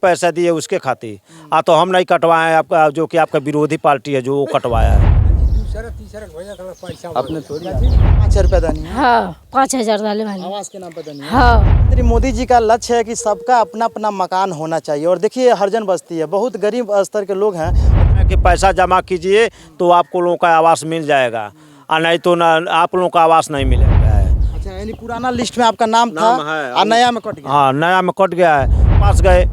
पैसा दिए उसके खातिर तो हम नहीं कटवाए, आपका जो कि आपका विरोधी पार्टी है जो वो कटवाया है। आपने थोड़ी 5 रुपया दानी है। हाँ 5,000 डाले भाई। आवास के नाम पर दानी है। हाँ श्री मोदी जी का लक्ष्य है कि सबका अपना अपना मकान होना चाहिए। और देखिए हरिजन बस्ती है, बहुत गरीब स्तर के लोग हैं कि पैसा जमा कीजिए तो आपको लोगों का आवास मिल जाएगा, और नहीं तो ना आप लोगों का आवास नहीं मिलेगा। अच्छा, यानी पुराना लिस्ट में आपका नाम था और नया में कट गया। हाँ, नया में कट गया है। पास गए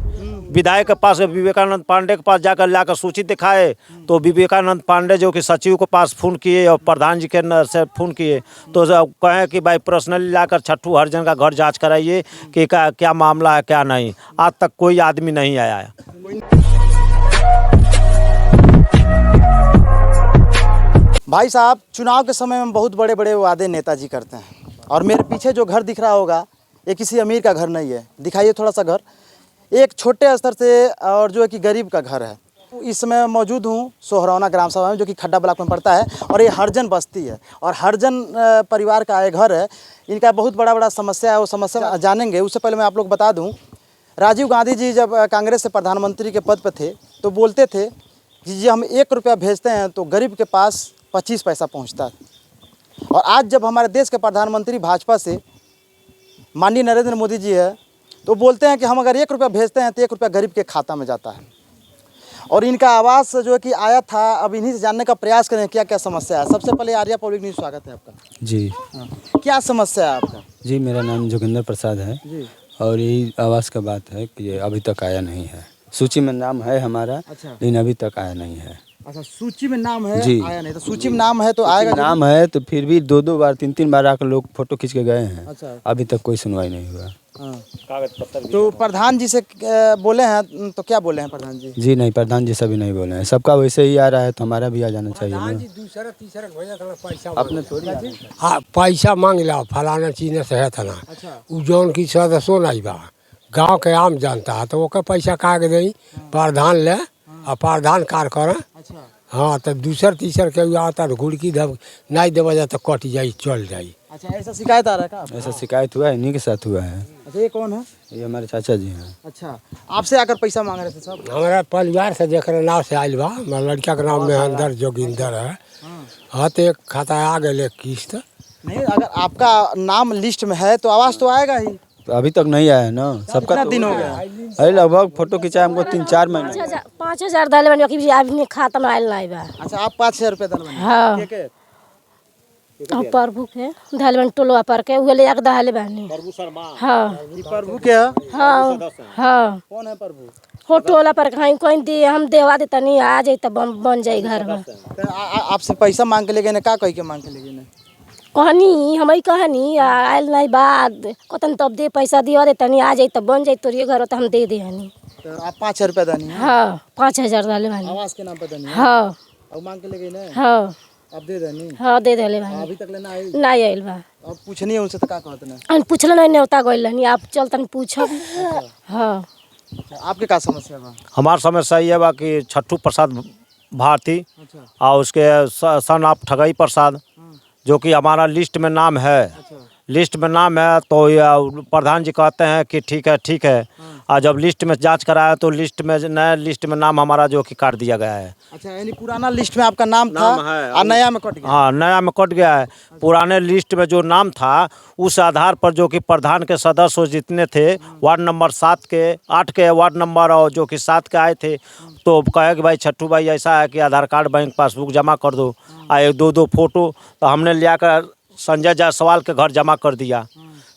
विधायक के पास, विवेकानंद पांडे के पास जाकर सूची दिखाए तो विवेकानंद पांडे जो कि सचिव के पास फ़ोन किए और प्रधान जी के से फ़ोन किए तो कहें कि भाई पर्सनली लाकर छठू हरिजन का घर जांच कराइए कि क्या मामला है क्या नहीं। आज तक कोई आदमी नहीं आया है। भाई साहब, चुनाव के समय में बहुत बड़े बड़े वादे नेताजी करते हैं, और मेरे पीछे जो घर दिख रहा होगा ये किसी अमीर का घर नहीं है। दिखाइए थोड़ा सा घर, एक छोटे स्तर से और जो है कि गरीब का घर है। इस समय मौजूद हूँ सोहरौना ग्राम सभा में, जो कि खड्डा ब्लॉक में पड़ता है, और ये हरिजन बस्ती है और हरिजन परिवार का ये घर है। इनका बहुत बड़ा समस्या है, वो समस्या जानेंगे। उससे पहले मैं आप लोग बता दूँ, राजीव गांधी जी जब कांग्रेस से प्रधानमंत्री के पद पर थे तो बोलते थे कि जी हम 1 रुपया भेजते हैं तो गरीब के पास 25 पैसा पहुंचता है। और आज जब हमारे देश के प्रधानमंत्री भाजपा से माननीय नरेंद्र मोदी जी है तो बोलते हैं कि हम अगर 1 रुपया भेजते हैं तो 1 रुपया गरीब के खाता में जाता है। और इनका आवास जो है कि आया था, अब इन्हीं से जानने का प्रयास करें क्या क्या समस्या है। सबसे पहले आर्या पब्लिक न्यूज़ स्वागत है आपका जी। क्या समस्या है आपका? जी, मेरा नाम जोगिंदर प्रसाद है जी। और यही आवास का बात है कि ये अभी तक आया नहीं है। सूची में नाम है हमारा, अच्छा। लेकिन अभी तक आया नहीं है। अच्छा, सूची में नाम है जी। आया नहीं, तो सूची में नाम है तो आएगा। नाम है तो फिर भी 2-2 बार 3-3 बार आकर लोग फोटो खींच के गए हैं। अच्छा। अभी तक कोई सुनवाई नहीं हुआ। कागज पत्तर तो प्रधान जी से बोले हैं तो क्या बोले हैं प्रधान जी? जी नहीं, प्रधान जी सभी नहीं बोले हैं। सबका वैसे ही आ रहा है तो हमारा भी आ जाना चाहिए ना। आपने थोड़ी हाँ पैसा मांग ला फलाना चीज से है था ना। अच्छा। उ जौन की सदस्यो नहीं बा, गांव के आम जनता है तो ओकर पैसा काहे के दई, प्रधान ले और प्रधान कार करे। अच्छा। हाँ तो दूसर तीसर के आता तो घुड़की धब नहीं देवा जाए तो कट जाई चल जाई। अच्छा, ऐसा शिकायत आ रहा है का? ऐसा शिकायत हुआ है, इन्हीं के साथ हुआ है। अच्छा, ये कौन है? ये हमारे चाचा जी हैं। अच्छा, आपसे आकर पैसा मांग रहे थे सब? हमारा परिवार से जेकर नाव से आयल बा, हमारा लड़का के नाम महेंद्र जोगिंदर है। हाँ तो एक खाता आ गए किस्त। नहीं, अगर आपका नाम लिस्ट में है तो आवाज तो आएगा ही। तो अभी तक नहीं आया है ना सबका। कितना दिन हो गया? अरे लगभग फोटो खिंचाए हमको 3-4 महीने। 5,000 डाले बनी कि अभी खाता में आयल नहीं बा। अच्छा, आप 5,000 रुपया दल बने? हाँ। के? और प्रभु के डाले बनी टोलवा पर के उहे ले जाके डाले बनी। प्रभु शर्मा। हाँ ये प्रभु के है? हाँ हाँ। कौन है प्रभु? हो टोला पर कहीं कोई दे हम देवा दे तनी आ जाई तब बन जाई घर में। तो आपसे पैसा मांग के ले गए ने? का कह के मांग के ले गए ने? कहनी हमें कहनी आयल नहीं बाद कतन तब दे पैसा दिया दे तनी आ जाई तब बन जाई तोरी घर तो हम दे दे हनी। तो आप 5,000 रुपया दानी है? हाँ 5,000 डाले बनी। आवास के नाम पर दानी है? हाँ अब मांग के ले गए ने? हाँ अब दे देनी? हाँ दे देले बनी। अभी तक लेना आई? नहीं आयल बा। अब पूछनी है उनसे तो का कहते ने? अन पूछल नहीं नेवता गइल नहीं, आप चल तन पूछब। हाँ। अच्छा, आपके का समस्या बा? हमार समस्या ये बा कि छठू प्रसाद भारती अच्छा। और उसके सन ऑफ ठगई प्रसाद जो कि हमारा लिस्ट में नाम है। अच्छा। लिस्ट में नाम है तो प्रधान जी कहते हैं कि ठीक है। और जब लिस्ट में जांच कराया तो लिस्ट में नया लिस्ट में नाम हमारा जो कि काट दिया गया है। अच्छा, यानी पुराना लिस्ट में आपका नाम था है और नया में कट गया? हाँ, नया में कट गया है। पुराने लिस्ट में जो नाम था उस आधार पर जो कि प्रधान के सदस्य जितने थे वार्ड नंबर 7 के 8 के वार्ड नंबर और जो कि 7 के आए थे तो कहे कि भाई छट्टू भाई ऐसा है कि आधार कार्ड बैंक पासबुक जमा कर दो और 2-2 फोटो। तो हमने लिया कर संजय जायसवाल के घर जमा कर दिया।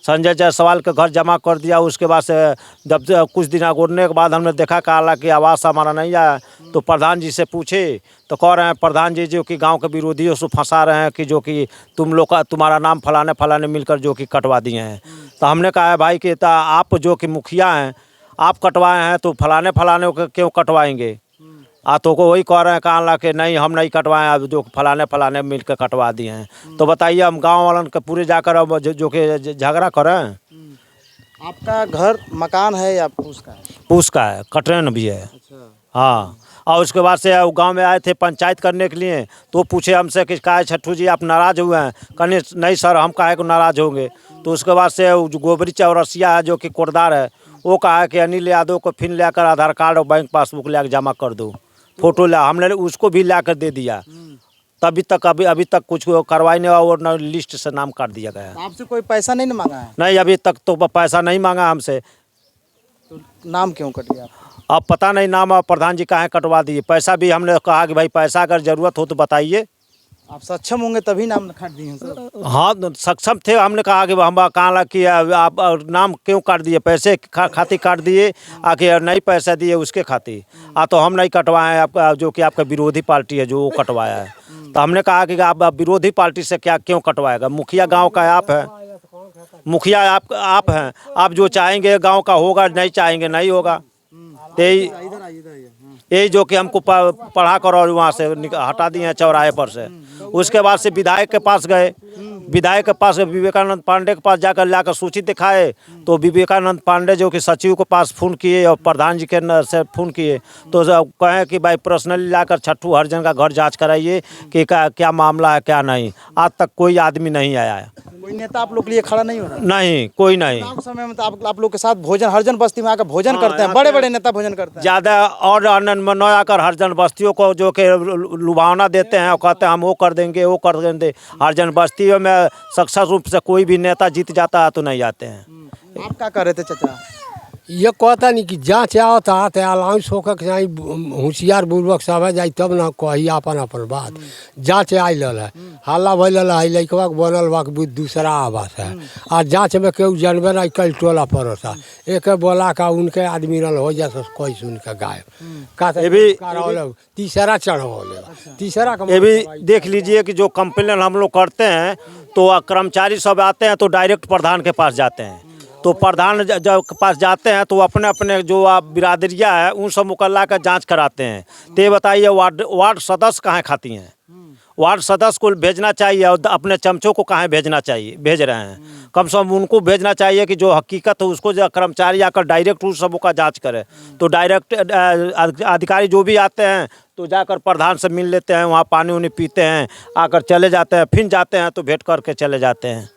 संजय जायसवाल के घर जमा कर दिया। उसके बाद से जब कुछ दिन गुजरने के बाद हमने देखा कहा कि आवास हमारा नहीं आया तो प्रधान जी से पूछे तो कह रहे हैं प्रधान जी जो कि गांव के विरोधियों से फंसा रहे हैं कि जो कि तुम लोग का तुम्हारा नाम फलाने मिलकर जो कि कटवा दिए हैं। तो हमने कहा है भाई कि आप जो कि मुखिया हैं आप कटवाए हैं तो फलाने को क्यों कटवाएंगे? तो को वही कह रहे हैं कहा कि नहीं हम नहीं कटवाएं, अब जो फलाने मिल कर कटवा दिए हैं। तो बताइए हम गांव वालों के पूरे जाकर अब जो कि झगड़ा करें? आपका घर मकान है या पूस का है? पूस का है, कटरन भी है। अच्छा। हाँ। और उसके बाद से गांव में आए थे पंचायत करने के लिए तो पूछे हमसे कि काहे छट्टू जी आप नाराज़ हुए हैं? कहने नहीं सर हम काहे को नाराज़ होंगे। तो उसके बाद से जो गोबरी चौरसिया है जो कि कोटदार है वो कहा कि अनिल यादव को फिर लेकर आधार कार्ड और बैंक पासबुक लेकर जमा कर दो, फोटो ला, हमने उसको भी लाकर दे दिया। तभी तक अभी तक कुछ कार्रवाई नहीं हुआ और न लिस्ट से नाम काट दिया गया है। आपसे कोई पैसा नहीं मांगा है? नहीं, अभी तक तो पैसा नहीं मांगा हमसे। तो नाम क्यों कट गया? अब पता नहीं नाम प्रधान जी कहाँ कटवा दिए। पैसा भी हमने कहा कि भाई पैसा अगर ज़रूरत हो तो बताइए। आप सक्षम होंगे तभी नाम काट दिए हैं सर। हाँ, सक्षम थे। हमने कहा कि हम कहाँ किया, आप नाम क्यों काट दिए, पैसे खातिर काट दिए आखिर नहीं पैसा दिए उसके खातिर। तो हम नहीं कटवाए, आपका जो कि आपका विरोधी पार्टी है जो वो कटवाया है। तो हमने कहा कि आप विरोधी पार्टी से क्या क्यों कटवाएगा, मुखिया गांव का आप है, मुखिया आप हैं, आप जो चाहेंगे गांव का होगा, नहीं चाहेंगे नहीं होगा। यही जो कि हमको पढ़ा कर और वहाँ से हटा दिए हैं चौराहे पर से। उसके बाद से विधायक के पास गए, विधायक के पास विवेकानंद पांडे के पास जाकर लाकर सूची दिखाए, तो विवेकानंद पांडे जो कि सचिव के पास फ़ोन किए और प्रधान जी के से फ़ोन किए, तो कहें कि भाई पर्सनली लाकर छट्टू हरिजन का घर जांच कराइए कि क्या मामला है क्या नहीं। आज तक कोई आदमी नहीं आया है। कोई नेता आप लोग के लिए खड़ा नहीं हो रहा? नहीं, कोई नहीं। उस समय में तो आप लोग के साथ भोजन हरिजन बस्ती में आकर भोजन करते हैं, बड़े बड़े नेता भोजन करते हैं ज़्यादा, और न आकर हरिजन बस्तियों को जो कि लुभावना देते हैं और कहते हैं हम वो कर देंगे वो कर देंगे। हरिजन बस्तियों में सक्सेस रूप से कोई भी नेता जीत जाता है तो नहीं जाते हैं। आप क्या कर रहे थे चाचा? ये कहता नहीं कि जाँच आवता तो अलाउंस होकर के चाहे होशियार बुर्बक सब जाए तब ना कही अपन अपन बात। जाँच आयल है, हल्ला भैल है, लड़कवा के बनल बा दूसरा आवास है, आ जाँच में केहू जानबे नहीं कल टोला पड़ोसा एक बोला का उनके आदमी रल हो जाए कोई सुन के गायब का तीसरा चढ़ तीसरा। ये भी देख लीजिए कि जो कंप्लेन हम लोग करते हैं तो कर्मचारी सब आते हैं तो डायरेक्ट प्रधान के पास जाते हैं, तो प्रधान जब के पास जाते हैं तो अपने अपने जो आप बिरादरिया है उन सब मुकल्ला का जांच कराते हैं। तो ये बताइए वार्ड सदस्य कहाँ खाती हैं? वार्ड सदस्य को भेजना चाहिए और अपने चमचों को कहाँ भेजना चाहिए, भेज रहे हैं। कम से कम उनको भेजना चाहिए कि जो हकीकत है उसको जो कर्मचारी आकर डायरेक्ट उन सबों का जांच करे। तो डायरेक्ट अधिकारी जो भी आते हैं तो जाकर प्रधान से मिल लेते हैं, वहाँ पानी उनी पीते हैं, आकर चले जाते हैं, फिर जाते हैं तो भेंट करके चले जाते हैं।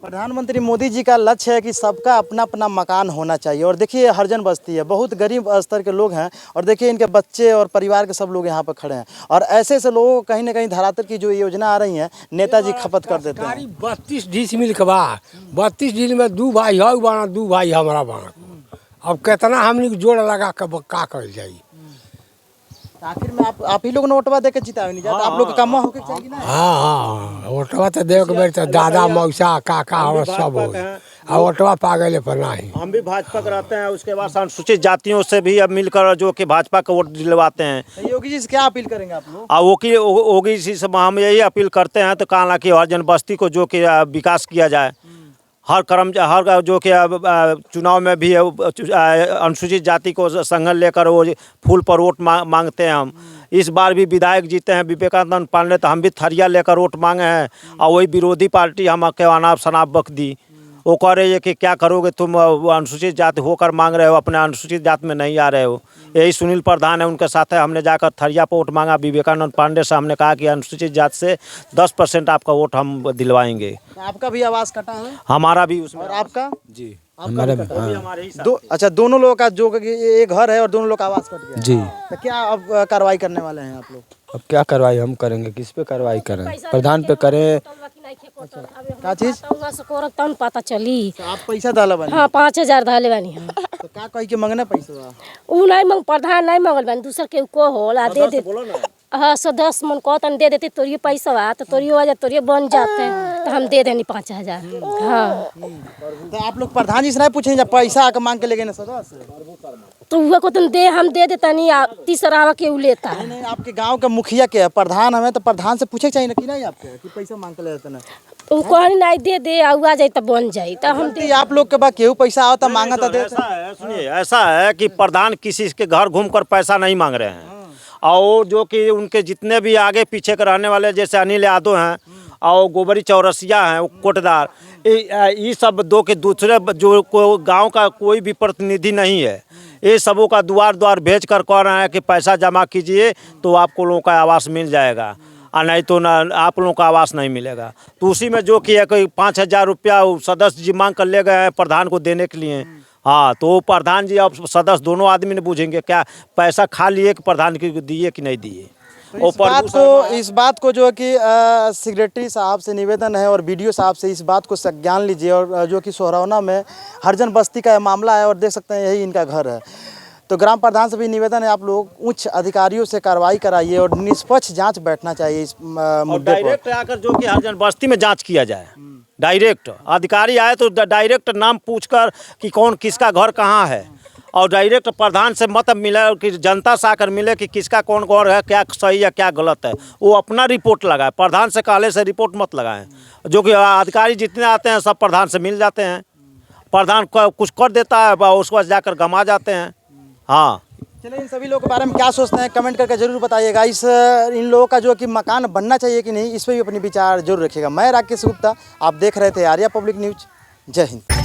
प्रधानमंत्री मोदी जी का लक्ष्य है कि सबका अपना अपना मकान होना चाहिए। और देखिए हरिजन बस्ती है, बहुत गरीब स्तर के लोग हैं, और देखिए इनके बच्चे और परिवार के सब लोग यहाँ पर खड़े हैं, और ऐसे ऐसे लोगों को कहीं ना कहीं धरातल की जो योजना आ रही है नेताजी खपत कर देते हैं। 32 डिसमिल के बा, 32 डिसमिल में 2 भाई है बना, 2 भाई हमारा बना। अब कितना हमने जोड़ लगा के का कर जाई। आखिर में आप ही लोग ने वोटवा दे के जितावे नहीं जाता, आप लोग का काम होके चाहिए ना। हाँ वोटवा तो दे के तो दादा मौसा काका और सब हो, और वोटवा पागल पर नहीं। हम भी भाजपा कराते हैं, उसके बाद अनुसूचित जातियों से भी अब मिलकर जो कि भाजपा का वोट दिलवाते हैं। योगी जी से क्या अपील करेंगे आप लोग? योगी जी से हम यही अपील करते हैं तो कहा कि हरिजन बस्ती को जो कि विकास किया जाए। हर जो कि चुनाव में भी अनुसूचित जाति को संगठन लेकर वो फूल पर वोट मांगते हैं हम। इस बार भी विधायक जीते हैं विवेकानंद पांडे, तो हम भी थरिया लेकर वोट मांगे हैं, और वही विरोधी पार्टी हम के अनाप शनाप बक दी। वो कह रही है कि क्या करोगे तुम, अनुसूचित जाति होकर मांग रहे हो, अपने अनुसूचित जाति में नहीं आ रहे हो। यही सुनील प्रधान है, उनके साथ है, हमने जाकर थरिया पर वोट मांगा विवेकानंद पांडे से। हमने कहा कि अनुसूचित जाति से 10% आपका वोट हम दिलवाएंगे। आपका भी आवाज़ कटा है? हमारा भी उसमें। और आपका? जी हमारे अच्छा, दोनों लोगों का जो एक घर है और दोनों लोग का आवाज़ कट गया जी। तो क्या अब कार्रवाई करने वाले हैं आप लोग? अब क्या कार्रवाई हम करेंगे, किस पे कार्रवाई करें, प्रधान पे करें? क्या चीज पता चली? तो आप पैसा डाला बनी? हाँ 5000 डाले बानी हम। तो का कही के मंगने पैसा? उ नहीं मंग, प्रधान नहीं मंगल बानी, दूसर के को होला दे दे। हाँ 10 मन कहतन दे देते तोरिए पैसा, तो तोरियो आ जाए, तोरियो बन जाते, तो हम दे देनी 5000। हाँ तो आप लोग प्रधान जी से नहीं पूछेंगे जब पैसा आके मांग के ले गए ना सदस्य, तो हुआ को तुम दे, हम दे देता नहीं, तीसरा आवा के उ लेता है। नहीं आपके गांव के मुखिया के प्रधान हमें, तो प्रधान से पूछे चाहिए ना कि नहीं आपके कि पैसा मांग के ले जाते ना। तो कहनी नहीं दे दे, आ जाए तो बन जाए, तो हम दे। आप लोग के पास केहू पैसा आओ तो मांगा तो दे। सुनिए, ऐसा है कि प्रधान किसी के घर घूमकर पैसा नहीं मांग रहे हैं, और जो कि उनके जितने भी आगे पीछे के रहने वाले जैसे अनिल यादव हैं और गोबरी चौरसिया हैं, कोटदार, ये सब दो के दूसरे जो गांव का कोई भी प्रतिनिधि नहीं है, ये सबों का द्वार द्वार भेज कर कह रहे हैं कि पैसा जमा कीजिए तो आपको लोगों का आवास मिल जाएगा, और नहीं तो ना आप लोगों का आवास नहीं मिलेगा। तो उसी में जो कि है कोई 5000 रुपया सदस्य जी मांग कर ले गए हैं प्रधान को देने के लिए, हाँ, तो प्रधान जी अब सदस्य दोनों आदमी ने पूछेंगे क्या पैसा खा लिए कि प्रधान की दिए कि नहीं दिए। तो इस बात को जो है कि सेक्रेटरी साहब से निवेदन है और बीडीओ साहब से इस बात को संज्ञान लीजिए। और जो कि सोहरौना में हरजन बस्ती का मामला है और देख सकते हैं यही इनका घर है। तो ग्राम प्रधान से भी निवेदन है, आप लोग उच्च अधिकारियों से कार्रवाई कराइए और निष्पक्ष जांच बैठना चाहिए इस मुद्दे पर। डायरेक्ट आकर जो कि हरजन बस्ती में जांच किया जाए। डायरेक्ट अधिकारी आए तो डायरेक्ट नाम पूछकर कि कौन किसका घर कहाँ है, और डायरेक्ट प्रधान से मत मिले कि जनता से आकर मिले कि किसका कौन घर है, क्या सही है क्या गलत है, वो अपना रिपोर्ट लगाए। प्रधान से कहले से रिपोर्ट मत लगाएं। जो कि अधिकारी जितने आते हैं सब प्रधान से मिल जाते हैं, प्रधान कुछ कर देता है उसके बाद जाकर गमा जाते हैं। हाँ, चलिए, इन सभी लोगों के बारे में क्या सोचते हैं कमेंट करके जरूर बताइएगा। इन लोगों का जो कि मकान बनना चाहिए कि नहीं, इस पर भी अपने विचार जरूर रखिएगा। मैं राकेश गुप्ता, आप देख रहे थे आर्या पब्लिक न्यूज। जय हिंद।